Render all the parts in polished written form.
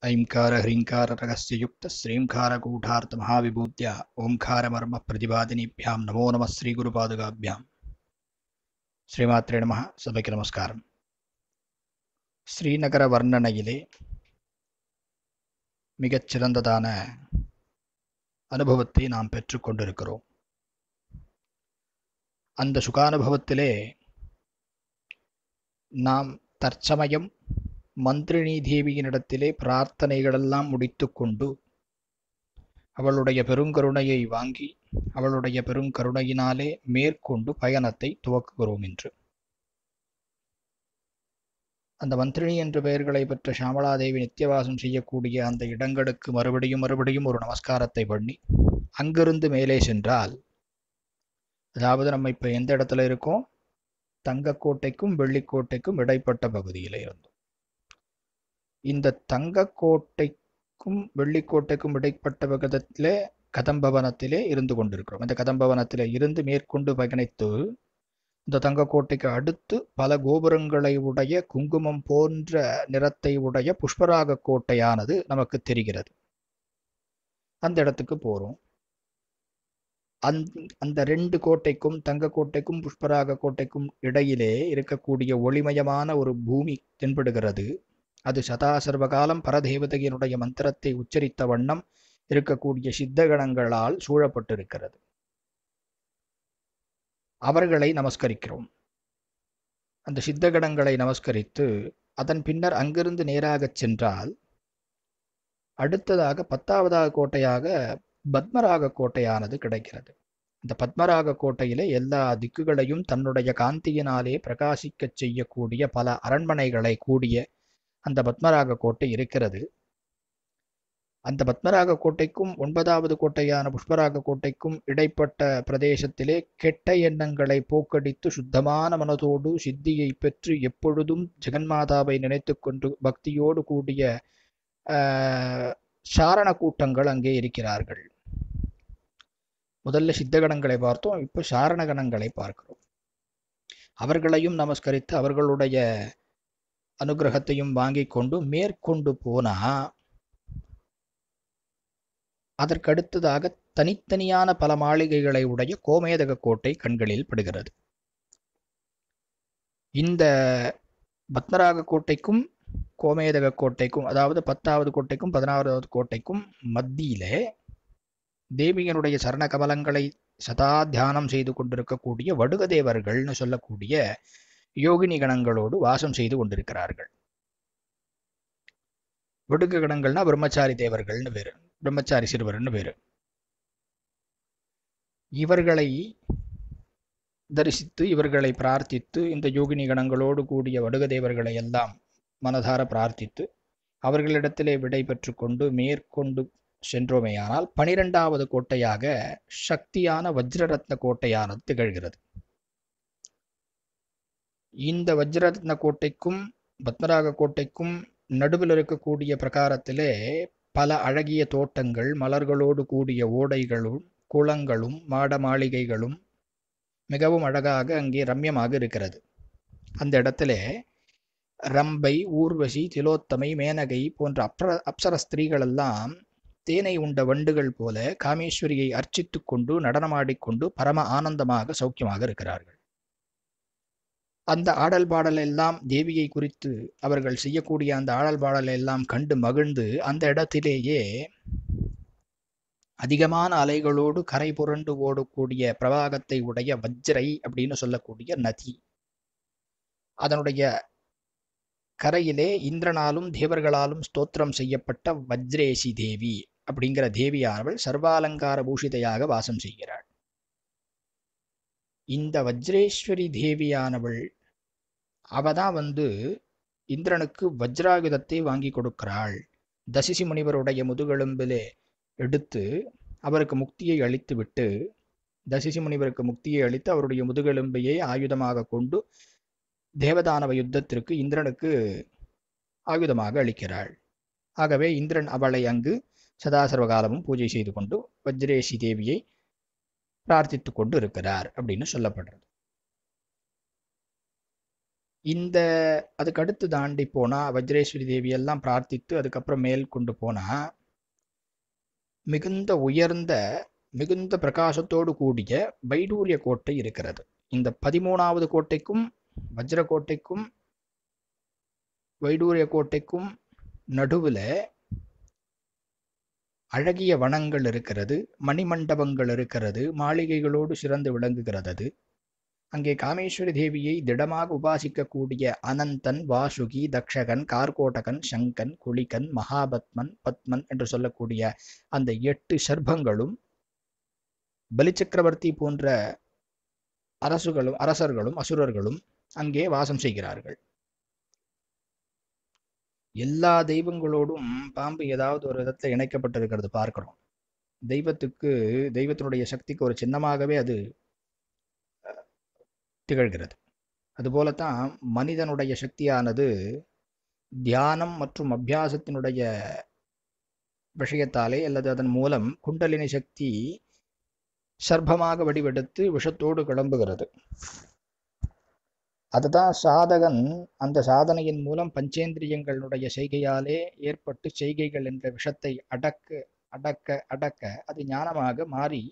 ऐंकार ह्रीङ्कार रहस्ययुक्त श्रीङ्कारकूटार्थ महाविभूत्या ओंकार प्रतिपादिनीभ्यां नमो नमः श्रीगुरुपादुकाभ्यां श्रीमात्रे नमः सभைக்கு நமஸ்காரம். ஸ்ரீநகர வர்ணனையிலே மிகச் சிறந்ததான அனுபவத்தை நாம் பெற்றுக்கொண்டிருக்கிறோம். அந்த சுகானுபவத்திலே நாம் தற்சமயம் மந்திரினி தேவியினிடத்திலே பிரார்த்தனைகளெல்லாம் முடித்துக்கொண்டு அவளுடைய பெருங்கருணையை வாங்கி அவளுடைய பெருங்கருணையினாலே மேற்கொண்டு பயணத்தை துவக்குகிறோம். என்று அந்த மந்திரினி என்ற பெயர்களை பெற்ற ஷியாமளாதேவி நித்தியவாசம் செய்யக்கூடிய அந்த இடங்களுக்கு மறுபடியும் ஒரு நமஸ்காரத்தை பண்ணி அங்கிருந்து மேலே சென்றால், அதாவது நம்ம இப்போ எந்த இடத்துல இருக்கோம், தங்கக்கோட்டைக்கும் வெள்ளிக்கோட்டைக்கும் இடைப்பட்ட பகுதியில் இருந்தோம். இந்த தங்கக்கோட்டைக்கும் வெள்ளிக்கோட்டைக்கும் இடைப்பட்ட பகுதியிலே கதம்பவனத்திலே இருந்து கொண்டிருக்கிறோம். இந்த கதம்பவனத்திலே இருந்து மேற்கொண்டு பயணித்து இந்த தங்கக்கோட்டைக்கு அடுத்து பல கோபுரங்களை உடைய குங்குமம் போன்ற நிறத்தை உடைய புஷ்பராக கோட்டையானது நமக்கு தெரிகிறது. அந்த இடத்துக்கு போறோம். அந்த ரெண்டு கோட்டைக்கும், தங்கக்கோட்டைக்கும் புஷ்பராக கோட்டைக்கும் இடையிலே இருக்கக்கூடிய ஒளிமயமான ஒரு பூமி தென்படுகிறது. அது சதா சர்வகாலம் பரதேவதையினுடைய மந்திரத்தை உச்சரித்த வண்ணம் இருக்கக்கூடிய சித்தகணங்களால் சூழப்பட்டிருக்கிறது. அவர்களை நமஸ்கரிக்கிறோம். அந்த சித்தகணங்களை நமஸ்கரித்து அதன் பின்னர் அங்கிருந்து நேராக சென்றால் அடுத்ததாக 10வது கோட்டையாக பத்மராக கோட்டையானது கிடைக்கிறது. இந்த பத்மராக கோட்டையிலே எல்லா திக்குகளையும் தன்னுடைய காந்தியினாலே பிரகாசிக்க செய்யக்கூடிய பல அரண்மனைகளை கூடிய அந்த பத்மராக கோட்டை இருக்கிறது. அந்த பத்மராக கோட்டைக்கும் 9வது கோட்டையான புஷ்பராக கோட்டைக்கும் இடைப்பட்ட பிரதேசத்திலே கெட்ட எண்ணங்களை போக்கடித்து சுத்தமான மனதோடு சித்தியை பெற்று எப்பொழுதும் ஜெகன்மாதாவை நினைத்து கொண்டு பக்தியோடு கூடிய சாரண கூட்டங்கள் அங்கே இருக்கிறார்கள். முதல்ல சித்தகணங்களை பார்த்தோம், இப்போ சாரணகணங்களை பார்க்கிறோம். அவர்களையும் நமஸ்கரித்து அவர்களுடைய அனுகிரகத்தையும் வாங்கி கொண்டு மேற்கொண்டு போனா அதற்கடுத்ததாக தனித்தனியான பல மாளிகைகளை உடைய கோமேதக கோட்டை கண்களில் படுகிறது. இந்த பத்மராக கோட்டைக்கும் கோமேதக கோட்டைக்கும், அதாவது 10வது கோட்டைக்கும் 16வது கோட்டைக்கும் மத்தியிலே தேவியனுடைய சரண கமலங்களை சதா தியானம் செய்து கொண்டிருக்கக்கூடிய வடுகதேவர்கள்னு சொல்லக்கூடிய யோகினி கணங்களோடு வாசம் செய்து கொண்டிருக்கிறார்கள். வடுக கணங்கள்னா பிரம்மச்சாரி தேவர்கள்னு பேரு, பிரம்மச்சாரி சிறுவர்னு பேரு. இவர்களை தரிசித்து இவர்களை பிரார்த்தித்து இந்த யோகினி கணங்களோடு கூடிய வடுக தேவர்களை எல்லாம் மனதார பிரார்த்தித்து அவர்களிடத்திலே விடை பெற்று கொண்டு மேற்கொண்டு சென்றோமேயானால் 12வது கோட்டையாக சக்தியான வஜ்ரரத்ன கோட்டையானது திகழ்கிறது. இந்த வஜ்ரரத்ன கோட்டைக்கும் பத்மராக கோட்டைக்கும் நடுவில் இருக்கக்கூடிய பிரகாரத்திலே பல அழகிய தோட்டங்கள், மலர்களோடு கூடிய ஓடைகளும் குளங்களும் மாட மாளிகைகளும் மிகவும் அழகாக அங்கே ரம்யமாக இருக்கிறது. அந்த இடத்திலே ரம்பை, ஊர்வசி, திலோத்தமை, மேனகை போன்ற அப்சர ஸ்திரீகள் எல்லாம் தேனை உண்ட வண்டுகள் போல காமேஸ்வரியை அர்ச்சித்து கொண்டு நடனமாடிக்கொண்டு பரம ஆனந்தமாக சௌக்கியமாக இருக்கிறார்கள். அந்த ஆடல் பாடல் எல்லாம் தேவியை குறித்து அவர்கள் செய்யக்கூடிய அந்த ஆடல் பாடல் எல்லாம் கண்டு மகிழ்ந்து அந்த இடத்திலேயே அதிகமான அலைகளோடு கரை புரண்டு ஓடக்கூடிய பிரவாகத்தை உடைய வஜ்ரை அப்படின்னு சொல்லக்கூடிய நதி, அதனுடைய கரையிலே இந்திரனாலும் தேவர்களாலும் ஸ்தோத்திரம் செய்யப்பட்ட வஜ்ரேசி தேவி அப்படிங்கிற தேவியானவள் சர்வாலங்கார பூஷிதையாக வாசம் செய்கிறாள். இந்த வஜ்ரேஸ்வரி தேவியானவள் அவதான் இந்திரனுக்கு வஜ்ராயுதத்தை வாங்கி கொடுக்கிறாள். தசிசி முனிவருடைய முதுகெலும்பிலே எடுத்து அவருக்கு முக்தியை அளித்து விட்டு, தசிசி முனிவருக்கு முக்தியை அளித்து அவருடைய முதுகெலும்பையே ஆயுதமாக கொண்டு தேவதானவ யுத்தத்திற்கு இந்திரனுக்கு ஆயுதமாக அளிக்கிறாள். ஆகவே இந்திரன் அவளை அங்கு சதாசர்வகாலமும் பூஜை செய்து கொண்டு வஜ்ரேசி தேவியை பிரார்த்தித்து கொண்டு இருக்கிறார் அப்படின்னு சொல்லப்படுறது. இந்த அதுக்கு அடுத்து தாண்டி போனா வஜ்ரேஸ்வரி தேவி எல்லாம் பிரார்த்தித்து அதுக்கப்புறம் மேல் கொண்டு போனா மிகுந்த உயர்ந்த மிகுந்த பிரகாசத்தோடு கூடிய வைடூரிய கோட்டை இருக்கிறது. இந்த 13வது கோட்டைக்கும் வஜ்ர கோட்டைக்கும் வைடூரிய கோட்டைக்கும் நடுவுல அழகிய வனங்கள் இருக்கிறது, மணிமண்டபங்கள் இருக்கிறது, மாளிகைகளோடு சிறந்து விளங்குகிறது அது. அங்கே காமேஸ்வரி தேவியை திடமாக உபாசிக்கக்கூடிய அனந்தன், வாசுகி, தக்ஷகன், கார்கோடகன், சங்கன், குளிகன், மகாபத்மன், பத்மன் என்று சொல்லக்கூடிய அந்த 8 சர்பங்களும் பலிச்சக்கரவர்த்தி போன்ற அரசர்களும் அசுரர்களும் அங்கே வாசம் செய்கிறார்கள். எல்லா தெய்வங்களோடும் பாம்பு ஏதாவது ஒரு விதத்தில் இணைக்கப்பட்டிருக்கிறது பார்க்கிறோம். தெய்வத்தினுடைய சக்திக்கு ஒரு சின்னமாகவே அது திகழ்கிறது. அதுபோலத்தான் மனிதனுடைய சக்தியானது தியானம் மற்றும் அபியாசத்தினுடைய விஷயத்தாலே அல்லது அதன் மூலம் குண்டலினி சக்தி சர்ப்பமாக வடிவெடுத்து விஷத்தோடு கிளம்புகிறது. அதுதான் சாதகன் அந்த சாதனையின் மூலம் பஞ்சேந்திரியங்களுடைய செய்கையாலே ஏற்பட்டு செய்கைகள் என்ற விஷத்தை அடக்க அது ஞானமாக மாறி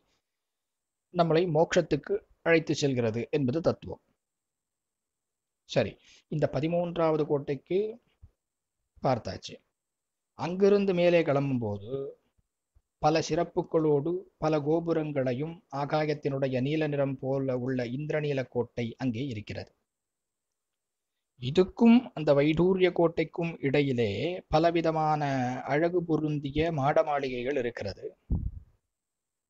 நம்மளை மோட்சத்துக்கு அழைத்து செல்கிறது என்பது தத்துவம். சரி, இந்த 13வது கோட்டைக்கு பார்த்தாச்சு. அங்கிருந்து மேலே கிளம்பும்போது பல சிறப்புகளோடு பல கோபுரங்களையும் ஆகாயத்தினுடைய நீல நிறம் போல உள்ள இந்திரநீல கோட்டை அங்கே இருக்கிறது. இதுக்கும் அந்த வைடூரிய கோட்டைக்கும் இடையிலே பலவிதமான அழகு பொருந்திய மாட மாளிகைகள் இருக்கிறது.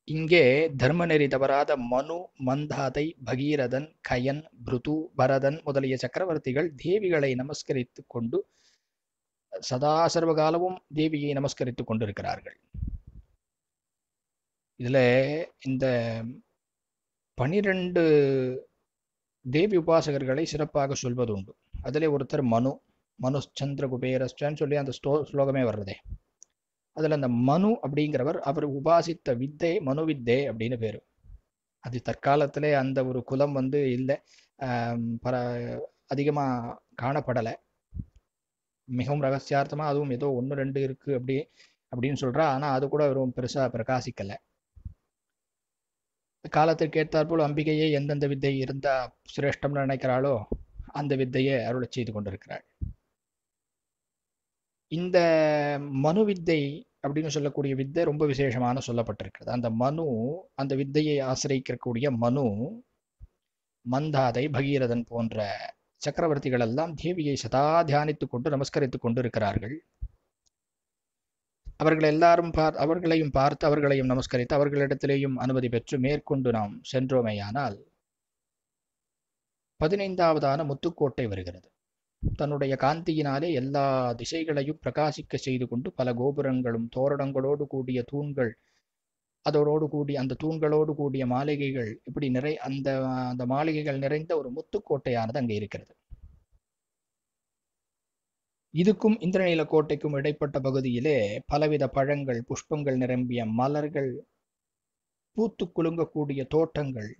இங்கே தர்மநெறி தவறாத மனு, மந்தாதை, பகீரதன், கயன், பிருது, பரதன் முதலிய சக்கரவர்த்திகள் தேவிகளை நமஸ்கரித்துக் கொண்டு சதா சர்வகாலமும் தேவியை நமஸ்கரித்துக் கொண்டிருக்கிறார்கள். இதுல இந்த 12 தேவி உபாசகர்களை சிறப்பாக சொல்வது உண்டு. அதிலே ஒருத்தர் மனு சந்திர குபேரஸ்டன்னு சொல்லி அந்த ஸ்லோகமே வர்றதே. அதுல அந்த மனு அப்படிங்கிறவர் அவர் உபாசித்த வித்தை மனு வித்தை அப்படின்னு பேரு. அது தற்காலத்திலே அந்த ஒரு குலம் இல்லை, அதிகமா காணப்படலை. மிகவும் ரகசியார்த்தமா அதுவும் ஏதோ 1-2 இருக்கு அப்படின்னு சொல்றா. ஆனா அது கூட ரொம்ப பெருசா பிரகாசிக்கல. காலத்திற்கு ஏற்றாற்போல் அம்பிகையே எந்தெந்த வித்தை இருந்தா சிரேஷ்டம்னு நினைக்கிறாளோ அந்த வித்தையை அருளை செய்து கொண்டிருக்கிறாள். இந்த மனு வித்தை அப்படின்னு சொல்லக்கூடிய வித்தை ரொம்ப விசேஷமான சொல்லப்பட்டிருக்கிறது. அந்த வித்தையை ஆசிரியக்கக்கூடிய மனு, மந்தாதை, பகீரதன் போன்ற சக்கரவர்த்திகள் எல்லாம் தேவியை சதா தியானித்துக் கொண்டு நமஸ்கரித்துக் கொண்டு இருக்கிறார்கள். அவர்களையும் பார்த்து அவர்களையும் நமஸ்கரித்து அவர்களிடத்திலேயும் அனுமதி பெற்று மேற்கொண்டு நாம் சென்றோமேயானால் 15வதான முத்துக்கோட்டை வருகிறது. தன்னுடைய காந்தியினாலே எல்லா திசைகளையும் பிரகாசிக்க செய்து கொண்டு பல கோபுரங்களும் தோரணங்களோடு கூடிய தூண்கள், அதோடு கூடிய அந்த தூண்களோடு கூடிய மாளிகைகள், இப்படி அந்த மாளிகைகள் நிறைந்த ஒரு முத்துக்கோட்டையானது அங்கே இருக்கிறது. இதுக்கும் இந்திரநீல கோட்டைக்கும் இடைப்பட்ட பகுதியிலே பலவித பழங்கள், புஷ்பங்கள் நிரம்பிய மலர்கள், பூத்து குலுங்கக்கூடிய தோட்டங்கள்,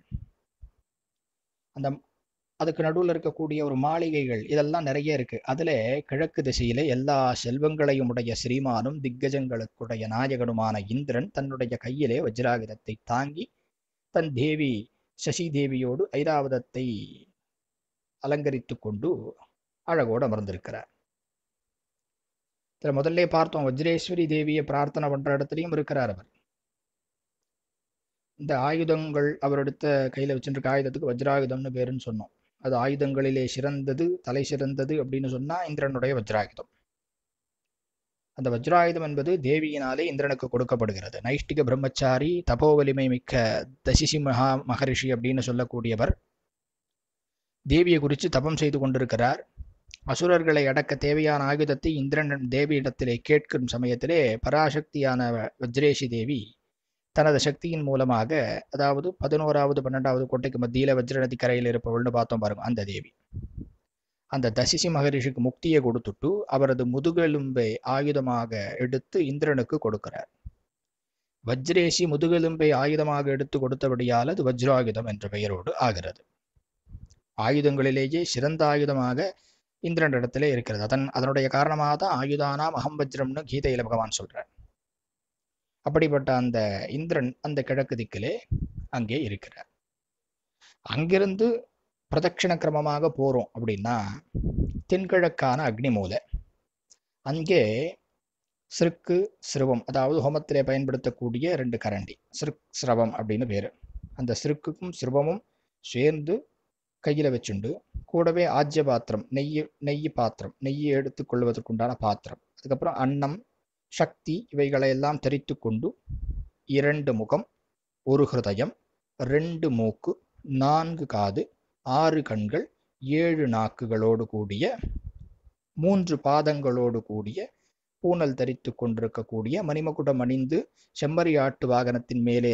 அதுக்கு நடுவில் இருக்கக்கூடிய ஒரு மாளிகைகள், இதெல்லாம் நிறைய இருக்கு. அதுல கிழக்கு திசையில எல்லா செல்வங்களையும் உடைய ஸ்ரீமானும் திக்கஜங்களுக்குடைய நாயகனுமான இந்திரன் தன்னுடைய கையிலே வஜ்ராயுதத்தை தாங்கி தன் தேவி சசி தேவியோடு ஐராவதத்தை அலங்கரித்து கொண்டு அழகோடு அமர்ந்திருக்கிறார். முதல்ல பார்த்தோம், வஜ்ரேஸ்வரி தேவியை பிரார்த்தனை பண்ற இடத்துலையும் இருக்கிறார் அவர். இந்த ஆயுதங்கள் அவர் எடுத்த கையில வச்சுருக்க ஆயுதத்துக்கு வஜ்ராயுதம்னு பேருன்னு சொன்னோம். அது ஆயுதங்களிலே சிறந்தது, தலை சிறந்தது அப்படின்னு சொன்னா இந்திரனுடைய வஜ்ராயுதம். அந்த வஜ்ராயுதம் என்பது தேவியினாலே இந்திரனுக்கு கொடுக்கப்படுகிறது. நைஷ்டிக பிரம்மச்சாரி, தபோ வலிமை மிக்க தசிசி மகரிஷி அப்படின்னு சொல்லக்கூடியவர் தேவியை குறித்து தபம் செய்து கொண்டிருக்கிறார். அசுரர்களை அடக்க தேவையான ஆயுதத்தை இந்திரன் தேவியிடத்திலே கேட்கும் சமயத்திலே பராசக்தியான வஜ்ரேஷி தேவி தனது சக்தியின் மூலமாக, அதாவது 11வது 12வது கோட்டைக்கு மத்தியில வஜ்ரநதி கரையில் இருப்பவள்னு பார்த்தோம் பாருங்க, அந்த தேவி அந்த தசிசி மகரிஷிக்கு முக்தியை கொடுத்துட்டு அவரது முதுகெலும்பை ஆயுதமாக எடுத்து இந்திரனுக்கு கொடுக்கிறார். வஜ்ரேஷி முதுகெலும்பை ஆயுதமாக எடுத்து கொடுத்தபடியால் அது வஜ்ராயுதம் என்ற பெயரோடு ஆகிறது. ஆயுதங்களிலேயே சிறந்த ஆயுதமாக இந்திரனிடத்திலே இருக்கிறது. அதனுடைய காரணமாக தான் ஆயுதானாம் அகம் வஜ்ரம்னு கீதையில பகவான் சொல்றார். அப்படிப்பட்ட அந்த இந்திரன் அந்த கிழக்கு திக்கிலே அங்கே இருக்கிறார். அங்கிருந்து பிரதட்சிண கிரமமாக போறோம் அப்படின்னா தென்கிழக்கான அக்னிமூலை, அங்கே சிற்கு சிறுவம், அதாவது ஹோமத்திலே பயன்படுத்தக்கூடிய 2 கரண்டி, சிறுக் சிரவம் அப்படின்னு பேரு. அந்த சிறுக்குக்கும் சிறுவமும் சேர்ந்து கையில வச்சுண்டு, கூடவே ஆஜ்ய பாத்திரம், நெய் பாத்திரம், நெய்யை எடுத்துக் கொள்வதற்குண்டான பாத்திரம், அதுக்கப்புறம் அன்னம், சக்தி, இவைகளை எல்லாம் தரித்து கொண்டு 2 முகம், 1 ஹிருதயம், 2 மூக்கு, 4 காது, 6 கண்கள், 7 நாக்குகளோடு கூடிய 3 பாதங்களோடு கூடிய பூனல் தரித்து கொண்டிருக்கக்கூடிய மணிமகுடம் அணிந்து செம்மறியாட்டு வாகனத்தின் மேலே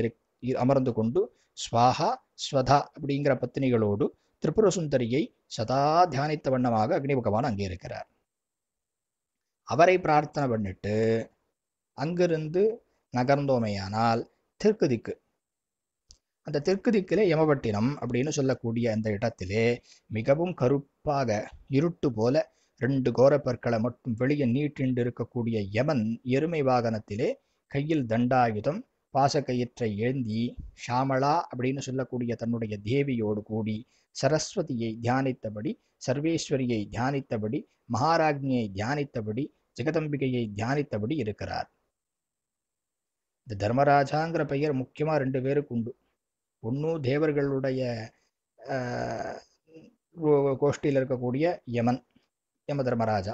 அமர்ந்து கொண்டு ஸ்வாஹா ஸ்வதா அப்படிங்கிற பத்தினிகளோடு திரிபுர சுந்தரியை சதா தியானித்த வண்ணமாக அக்னி பகவான் அங்கே இருக்கிறார். அவரை பிரார்த்தனை பண்ணிட்டு அங்கிருந்து நகர்ந்தோமையானால் தெற்கு திக்கு, அந்த தெற்கு திக்கிலே யமபட்டினம் அப்படின்னு சொல்லக்கூடிய அந்த இடத்திலே மிகவும் கருப்பாக இருட்டு போல 2 கோரப்பற்களை மட்டும் வெளியே நீட்டிண்டு இருக்கக்கூடிய யமன் எருமை வாகனத்திலே கையில் தண்டாயுதம், பாசக்கயிற்றை ஏந்தி ஷாமளா அப்படின்னு சொல்லக்கூடிய தன்னுடைய தேவியோடு கூடி சரஸ்வதியை தியானித்தபடி, சர்வேஸ்வரியை தியானித்தபடி, மகாராஜ்னியை தியானித்தபடி, ஜெகதம்பிகையை தியானித்தபடி இருக்கிறார். இந்த தர்மராஜாங்கிற பெயர் முக்கியமா 2 பேருக்கு உண்டு. ஒன்று தேவர்களுடைய கோஷ்டியில் இருக்கக்கூடிய யமன், யம தர்மராஜா.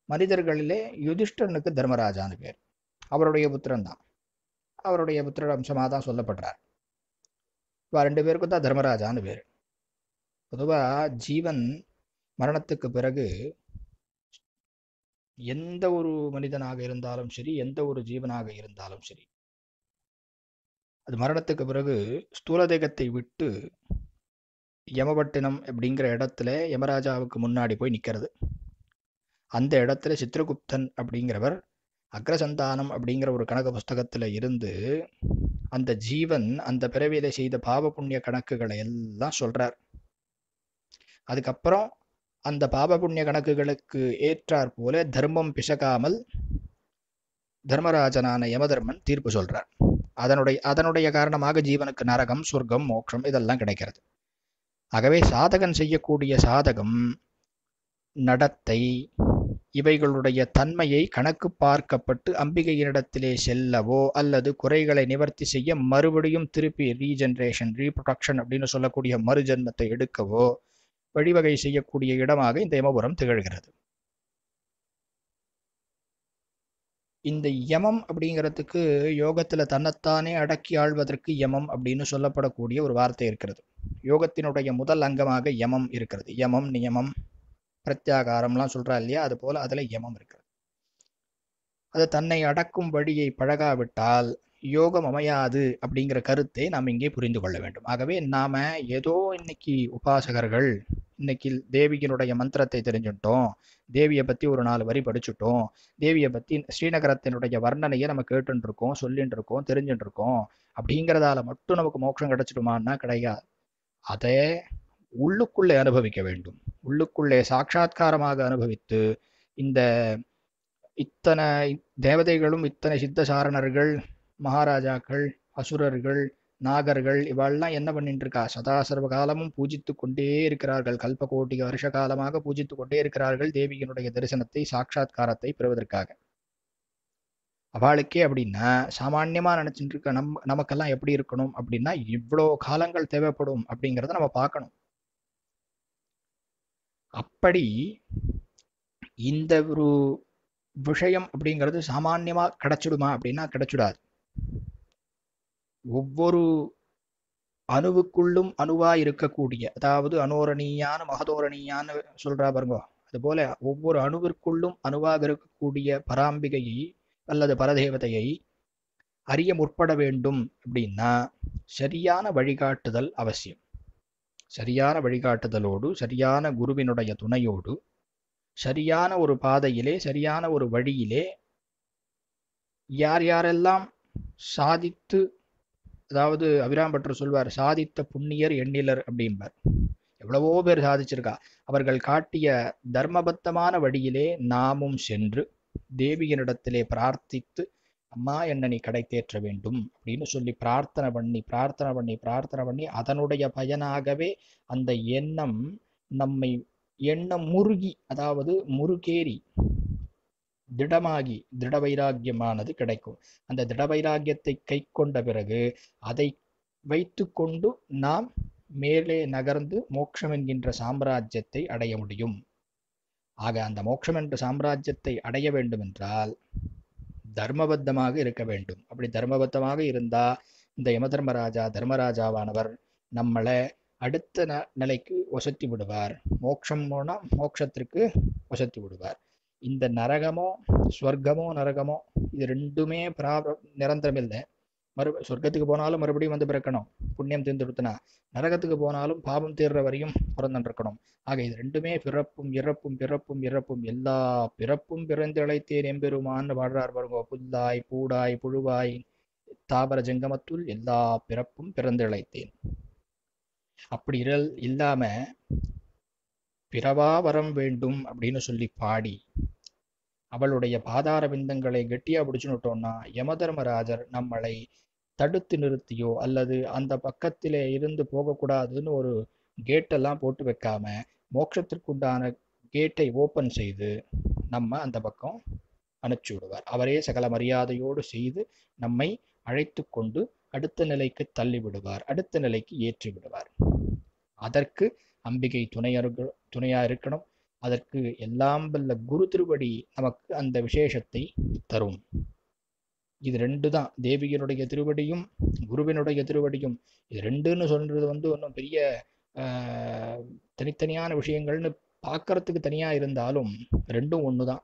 மனிதர்களிலே யுதிஷ்டனுக்கு தர்மராஜான்னு பேர். அவருடைய புத்திரன் தான், அவருடைய புத்திர அம்சமாக தான் சொல்லப்படுறார். இப்போ 2 பேருக்கும் தான் தர்மராஜான்னு பேர். பொதுவாக ஜீவன் மரணத்துக்கு பிறகு எந்த ஒரு மனிதனாக இருந்தாலும் சரி, எந்த ஒரு ஜீவனாக இருந்தாலும் சரி, அது மரணத்துக்கு பிறகு ஸ்தூல தேகத்தை விட்டு யமபட்டினம் அப்படிங்கிற இடத்துல யமராஜாவுக்கு முன்னாடி போய் நிற்கிறது. அந்த இடத்துல சித்திரகுப்தன் அப்படிங்கிறவர் அக்ரசந்தானம் அப்படிங்கிற ஒரு கணக்கு புஸ்தகத்தில் இருந்து அந்த ஜீவன் அந்த பிறவியில செய்த பாவ புண்ணிய கணக்குகளை எல்லாம் சொல்றார். அதுக்கப்புறம் அந்த பாப புண்ணிய கணக்குகளுக்கு ஏற்றாற் போல தர்மம் பிசகாமல் தர்மராஜனான யமதர்மன் தீர்ப்பு சொல்றார். அதனுடைய காரணமாக ஜீவனுக்கு நரகம், சொர்க்கம், மோட்சம் இதெல்லாம் கிடைக்கிறது. ஆகவே சாதகன் செய்யக்கூடிய சாதகம், நடத்தை, இவைகளுடைய தன்மையை கணக்கு பார்க்கப்பட்டு அம்பிகையினிடத்திலே செல்லவோ அல்லது குறைகளை நிவர்த்தி செய்ய மறுபடியும் திருப்பி ரீஜெனரேஷன், ரீப்ரொடக்ஷன் அப்படின்னு சொல்லக்கூடிய மறுஜன்மத்தை எடுக்கவோ வழிவகை செய்யக்கூடிய இடமாக இந்த யமபுரம் திகழ்கிறது. இந்த யமம் அப்படிங்கிறதுக்கு யோகத்துல தன்னைத்தானே அடக்கி ஆள்வதற்கு யமம் அப்படின்னு சொல்லப்படக்கூடிய ஒரு வார்த்தை இருக்கிறது. யோகத்தினுடைய முதல் அங்கமாக யமம் இருக்கிறது. யமம், நியமம், பிரத்யாகாரம்லாம் சொல்றா இல்லையா, அது போல அதுல யமம் இருக்கிறது. அது தன்னை அடக்கும் வழியை பழகாவிட்டால் யோகம் அமையாது அப்படிங்கிற கருத்தை நாம் இங்கே புரிந்து கொள்ள வேண்டும். ஆகவே நாம ஏதோ இன்னைக்கு உபாசகர்கள், இன்னைக்கு தேவியினுடைய மந்திரத்தை தெரிஞ்சுட்டோம், தேவியை பத்தி ஒரு 4 வரி படிச்சுட்டோம், தேவியை பத்தி ஸ்ரீநகரத்தினுடைய வர்ணனையை நம்ம கேட்டுட்டு இருக்கோம், சொல்லிட்டு இருக்கோம், தெரிஞ்சுட்டு இருக்கோம், அப்படிங்கிறதால மட்டும் நமக்கு மோட்சம் கிடைச்சிடுமான்னா கிடையாது. அதை உள்ளுக்குள்ளே அனுபவிக்க வேண்டும். உள்ளுக்குள்ளே சாட்சாத்காரமாக அனுபவித்து இந்த இத்தனை தேவதைகளும், இத்தனை சித்தசாரணர்கள், மகாராஜாக்கள், அசுரர்கள், நாகர்கள் இவெல்லாம் என்ன பண்ணிட்டு இருக்கா, சதா சர்வ காலமும் பூஜித்து கொண்டே இருக்கிறார்கள். கல்பகோட்டி வருஷ காலமாக பூஜித்து கொண்டே இருக்கிறார்கள் தேவியினுடைய தரிசனத்தை, சாட்சாத்காரத்தை பெறுவதற்காக. அவளுக்கே அப்படின்னா சாமான்யமா நினைச்சிட்டு இருக்க நமக்கெல்லாம் எப்படி இருக்கணும் அப்படின்னா இவ்வளோ காலங்கள் தேவைப்படும் அப்படிங்கிறத நம்ம பார்க்கணும். அப்படி இந்த ஒரு விஷயம் அப்படிங்கிறது சாமான்யமா கிடைச்சிடுமா அப்படின்னா கிடைச்சிடாது. ஒவ்வொரு அணுவுக்குள்ளும் அணுவா இருக்கக்கூடிய, அதாவது அனோரணியான மகதோரணியான்னு சொல்றா பாருங்க, அதுபோல ஒவ்வொரு அணுவிற்குள்ளும் அணுவாக இருக்கக்கூடிய பராம்பிகையை அல்லது பரதேவதையை அறிய முற்பட வேண்டும் அப்படின்னா சரியான வழிகாட்டுதல் அவசியம். சரியான வழிகாட்டுதலோடு, சரியான குருவினுடைய துணையோடு, சரியான ஒரு பாதையிலே, சரியான ஒரு வழியிலே யார் யாரெல்லாம் சாதித்து, அதாவது அபிராம்பட்டர் சொல்வார், சாதித்த புண்ணியர் எண்ணிலர் அப்படின்பார். எவ்வளவோ பேர் சாதிச்சிருக்கா. அவர்கள் காட்டிய தர்மபத்தமான வழியிலே நாமும் சென்று தேவியனிடத்திலே பிரார்த்தித்து, அம்மா என்ன நீ கடை தேற்ற வேண்டும் அப்படின்னு சொல்லி பிரார்த்தனை பண்ணி பிரார்த்தனை பண்ணி பிரார்த்தனை பண்ணி அதனுடைய பயனாகவே அந்த எண்ணம் நம்மை எண்ணம் முருகி, அதாவது முருகேறி திடமாகி திட வைராக்கியமானது கிடைக்கும். அந்த திட வைராக்கியத்தை கை கொண்ட பிறகு அதை வைத்து கொண்டு நாம் மேலே நகர்ந்து மோட்சம் என்கின்ற சாம்ராஜ்யத்தை அடைய முடியும். ஆக அந்த மோட்சம் என்ற சாம்ராஜ்யத்தை அடைய வேண்டும் என்றால் தர்மபத்தமாக இருக்க வேண்டும். அப்படி தர்மபத்தமாக இருந்தா இந்த யமதர்மராஜா தர்மராஜாவானவர் நம்மளை அடுத்த நிலைக்கு ஒசத்தி விடுவார். மோட்சம் போனா மோட்சத்திற்கு ஒசத்தி விடுவார். இந்த நரகமோ ஸ்வர்க்கமோ நரகமோ இது ரெண்டுமே நிரந்தரம் இல்லை. சொர்க்கத்துக்கு போனாலும் மறுபடியும் வந்து பிறக்கணும், புண்ணியம் தீர்ந்துடுத்துனா. நரகத்துக்கு போனாலும் பாவம் தீர்ற வரையும் பிறந்துருக்கணும். ஆக இது ரெண்டுமே பிறப்பும் இறப்பும் பிறப்பும் இறப்பும். எல்லா பிறப்பும் பிறந்து இழைத்தேன் எம்பெருமான்னு பாடுறார் பாருங்க. புல்லாய் பூடாய் புழுவாய் தாவர ஜங்கமத்துள் எல்லா பிறப்பும் பிறந்து இழைத்தேன். அப்படி இல்லாம பிறவா வரம் வேண்டும் அப்படின்னு சொல்லி பாடி அவளுடைய பாதார விந்தங்களை கெட்டியா பிடிச்சுட்டோம்னா யமதர்மராஜர் நம்மளை தடுத்து நிறுத்தியோ அல்லது அந்த பக்கத்திலே இருந்து போகக்கூடாதுன்னு ஒரு கேட்டெல்லாம் போட்டு வைக்காம மோட்சத்திற்குண்டான கேட்டை ஓப்பன் செய்து நம்ம அந்த பக்கம் அனுப்பிச்சு விடுவார். அவரே சகல மரியாதையோடு செய்து நம்மை அழைத்து கொண்டு அடுத்த நிலைக்கு தள்ளி விடுவார், அடுத்த நிலைக்கு ஏற்றி விடுவார். அதற்கு அம்பிகை துணையா இருக்கணும். அதற்கு எல்லாம் வல்ல குரு திருவடி நமக்கு அந்த விசேஷத்தை தரும். இது ரெண்டு தான், தேவியனுடைய திருவடியும் குருவினுடைய திருவடியும். இது ரெண்டுன்னு சொல்றது ஒன்றும் பெரிய தனித்தனியான விஷயங்கள்னு பார்க்கறதுக்கு தனியா இருந்தாலும் ரெண்டும் ஒண்ணுதான்.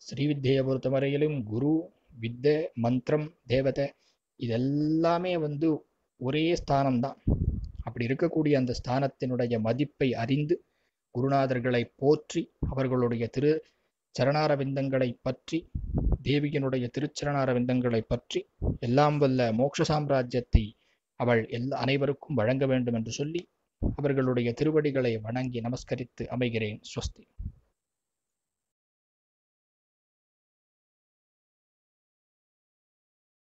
ஸ்ரீவித்யை பொறுத்தவரையிலும் குரு வித்தை மந்திரம் தேவதை இதெல்லாமே ஒரே ஸ்தானம்தான். அப்படி இருக்கக்கூடிய அந்த ஸ்தானத்தினுடைய மதிப்பை அறிந்து குருநாதர்களை போற்றி அவர்களுடைய திரு சரணாரவிந்தங்களை பற்றி தேவியனுடைய திருச்சரணாரவிந்தங்களை பற்றி எல்லாம் வல்ல மோட்ச சாம்ராஜ்யத்தை அவள் அனைவருக்கும் வழங்க வேண்டும் என்று சொல்லி அவர்களுடைய திருவடிகளை வணங்கி நமஸ்கரித்து அமைகிறேன். ஸ்வஸ்தி.